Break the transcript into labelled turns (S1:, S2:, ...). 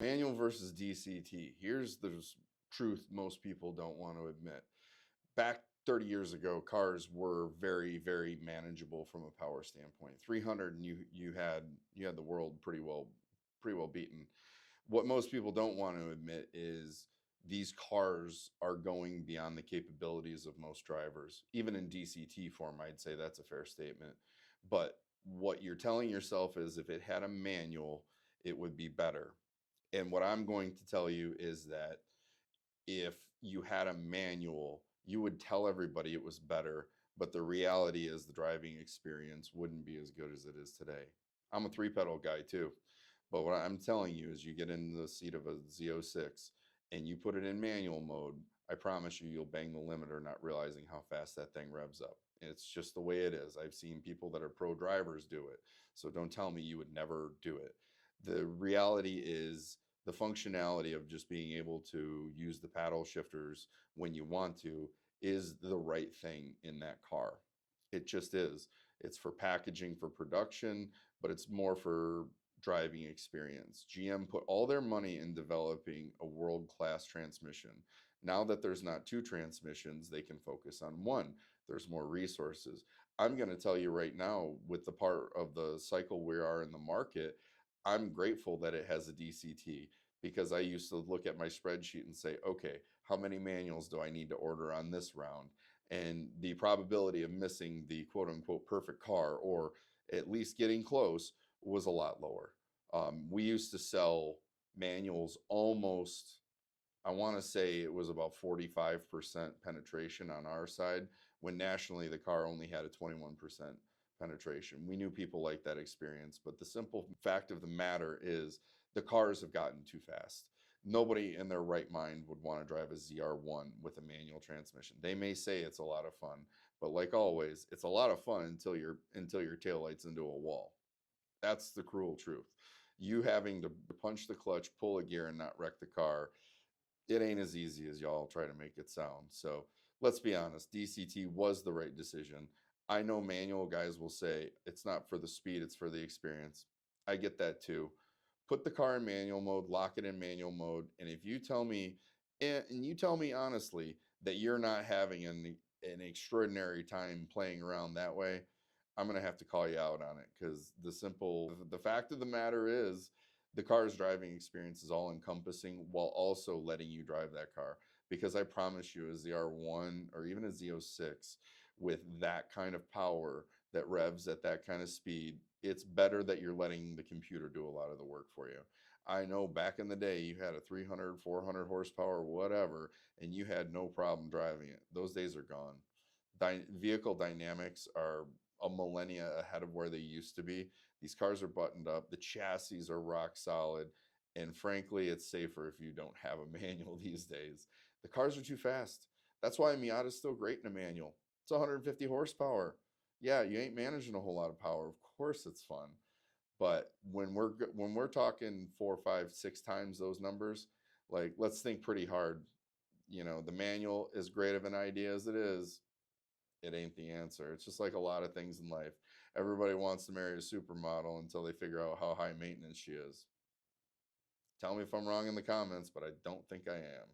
S1: Manual versus DCT. Here's the truth most people don't want to admit. Back 30 years ago, cars were very, very manageable from a power standpoint. 300 and you had the world pretty well beaten. What most people don't want to admit is these cars are going beyond the capabilities of most drivers. Even in DCT form, I'd say that's a fair statement. But what you're telling yourself is if it had a manual, it would be better. And what I'm going to tell you is that if you had a manual, you would tell everybody it was better, but the reality is the driving experience wouldn't be as good as it is today. I'm a three pedal guy too, but what I'm telling you is you get in the seat of a Z06 and you put it in manual mode, I promise you, you'll bang the limiter not realizing how fast that thing revs up. It's just the way it is. I've seen people that are pro drivers do it. So don't tell me you would never do it. The reality is the functionality of just being able to use the paddle shifters when you want to is the right thing in that car. It just is. It's for packaging for production, but it's more for driving experience. GM put all their money in developing a world-class transmission. Now that there's not two transmissions, they can focus on one. There's more resources. I'm going to tell you right now, with the part of the cycle we are in the market, I'm grateful that it has a DCT because I used to look at my spreadsheet and say, okay, how many manuals do I need to order on this round? And the probability of missing the quote unquote perfect car or at least getting close was a lot lower. We used to sell manuals almost, I want to say it was about 45% penetration on our side, when nationally the car only had a 21% penetration. We knew people liked that experience, but the simple fact of the matter is the cars have gotten too fast. Nobody in their right mind would want to drive a ZR1 with a manual transmission. They may say it's a lot of fun, but like always, it's a lot of fun until your tail lights into a wall. That's the cruel truth. You having to punch the clutch, pull a gear, and not wreck the car, it ain't as easy as y'all try to make it sound. So let's be honest, DCT was the right decision. I know manual guys will say it's not for the speed, it's for the experience. I get that too. Put the car in manual mode, lock it in manual mode, and if you tell me, and you tell me honestly that you're not having an extraordinary time playing around that way, I'm gonna have to call you out on it because the fact of the matter is the car's driving experience is all encompassing while also letting you drive that car. Because I promise you, a ZR1 or even a Z06 with that kind of power that revs at that kind of speed, it's better that you're letting the computer do a lot of the work for you. I know back in the day you had a 300, 400 horsepower, whatever, and you had no problem driving it. Those days are gone. Vehicle dynamics are a millennia ahead of where they used to be. These cars are buttoned up, the chassis are rock solid, and frankly, it's safer if you don't have a manual these days. The cars are too fast. That's why a Miata's still great in a manual. It's 150 horsepower. Yeah, you ain't managing a whole lot of power. Of course, it's fun, but when we're talking four, five, six times those numbers, like let's think pretty hard. The manual, as great of an idea as it is, it ain't the answer. It's just like a lot of things in life. Everybody wants to marry a supermodel until they figure out how high maintenance she is. Tell me if I'm wrong in the comments, but I don't think I am.